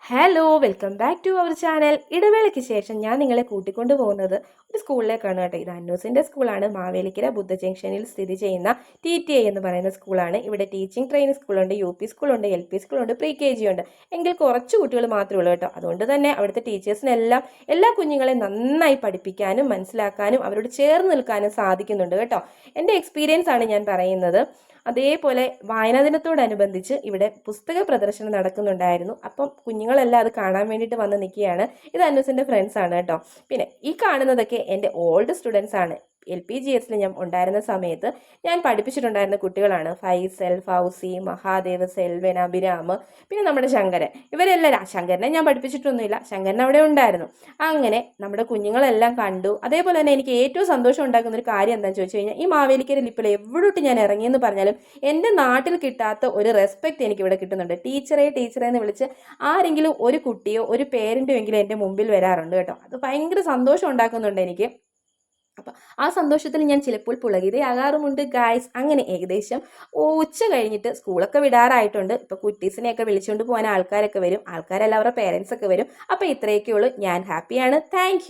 Hello welcome back to our channel. ഇടവേളയ്ക്ക് ശേഷം ഞാൻ നിങ്ങളെ കൂട്ടിക്കൊണ്ടു പോകുന്നത് ഒരു സ്കൂളിലേക്കാണ് കേട്ടോ. ഇത് അന്നൂസിൻ്റെ സ്കൂളാണ്. മാവേലിക്കര ബുദ്ധ ജംഗ്ഷനിൽ സ്ഥിതി ചെയ്യുന്ന TTI എന്ന് പറയുന്ന സ്കൂളാണ്. ഇവിടെ ടീച്ചിങ് ട്രെയിനിങ് സ്കൂളുണ്ട്, UP സ്കൂളുണ്ട്, LP സ്കൂളുണ്ട്, KG ഉണ്ട്. എങ്കിൽ കുറച്ച് കുട്ടികൾ മാത്രമേ ഉള്ളൂ കേട്ടോ. അതുകൊണ്ട് തന്നെ അവിടുത്തെ ടീച്ചേഴ്സിനെല്ലാം എല്ലാ കുഞ്ഞുങ്ങളെയും നന്നായി പഠിപ്പിക്കാനും മനസ്സിലാക്കാനും അവരോട് ചേർന്ന് നിൽക്കാനും സാധിക്കുന്നുണ്ട് കേട്ടോ. എൻ്റെ എക്സ്പീരിയൻസ് ആണ് ഞാൻ പറയുന്നത്. അതേപോലെ വായനാ ദിനത്തോടനുബന്ധിച്ച് ഇവിടെ പുസ്തക പ്രദർശനം നടക്കുന്നുണ്ടായിരുന്നു. അപ്പം കുഞ്ഞുങ്ങളെല്ലാം അത് കാണാൻ വേണ്ടിയിട്ട് വന്ന് നിൽക്കുകയാണ്. ഇത് അന്നൂസിൻ്റെ ഫ്രണ്ട്സ് ആണ് കേട്ടോ. പിന്നെ ഈ കാണുന്നതൊക്കെ എൻ്റെ ഓൾഡ് സ്റ്റുഡൻസ് ആണ്. LPGSൽ ഞാൻ ഉണ്ടായിരുന്ന സമയത്ത് ഞാൻ പഠിപ്പിച്ചിട്ടുണ്ടായിരുന്ന കുട്ടികളാണ്. ഫൈസൽ, ഫൗസി, മഹാദേവ്, സെൽവൻ, അഭിരാം, പിന്നെ നമ്മുടെ ശങ്കരൻ. ഇവരെല്ലാം ശങ്കരനെ ഞാൻ പഠിപ്പിച്ചിട്ടൊന്നുമില്ല, ശങ്കരൻ അവിടെ ഉണ്ടായിരുന്നു. അങ്ങനെ നമ്മുടെ കുഞ്ഞുങ്ങളെല്ലാം കണ്ടു. അതേപോലെ തന്നെ എനിക്ക് ഏറ്റവും സന്തോഷം ഉണ്ടാക്കുന്ന ഒരു കാര്യം എന്താണെന്ന് ചോദിച്ചു കഴിഞ്ഞാൽ, ഈ മാവേലിക്കര ലിപ്പിൽ എവിടോട്ട് ഞാൻ ഇറങ്ങിയെന്ന് പറഞ്ഞാലും എൻ്റെ നാട്ടിൽ കിട്ടാത്ത ഒരു റെസ്പെക്റ്റ് എനിക്ക് ഇവിടെ കിട്ടുന്നുണ്ട്. ടീച്ചറെ ടീച്ചറെ എന്ന് വിളിച്ച് ആരെങ്കിലും ഒരു കുട്ടിയോ ഒരു പേരൻറ്റോ എങ്കിലും എൻ്റെ മുമ്പിൽ വരാറുണ്ട് കേട്ടോ. അത് ഭയങ്കര സന്തോഷം ഉണ്ടാക്കുന്നുണ്ട് എനിക്ക്. അപ്പം ആ സന്തോഷത്തിൽ ഞാൻ ചിലപ്പോൾ പുളകിതയാകാറുമുണ്ട് ഗായ്സ്. അങ്ങനെ ഏകദേശം ഉച്ച കഴിഞ്ഞിട്ട് സ്കൂളൊക്കെ വിടാറായിട്ടുണ്ട്. ഇപ്പോൾ കുട്ടീസിനെയൊക്കെ വിളിച്ചുകൊണ്ട് പോകാൻ ആൾക്കാരൊക്കെ വരും. ആൾക്കാരെല്ലാം അവരുടെ പേരൻസ് ഒക്കെ വരും. അപ്പോൾ ഇത്രയൊക്കെ ഉള്ളൂ. ഞാൻ ഹാപ്പിയാണ്. താങ്ക്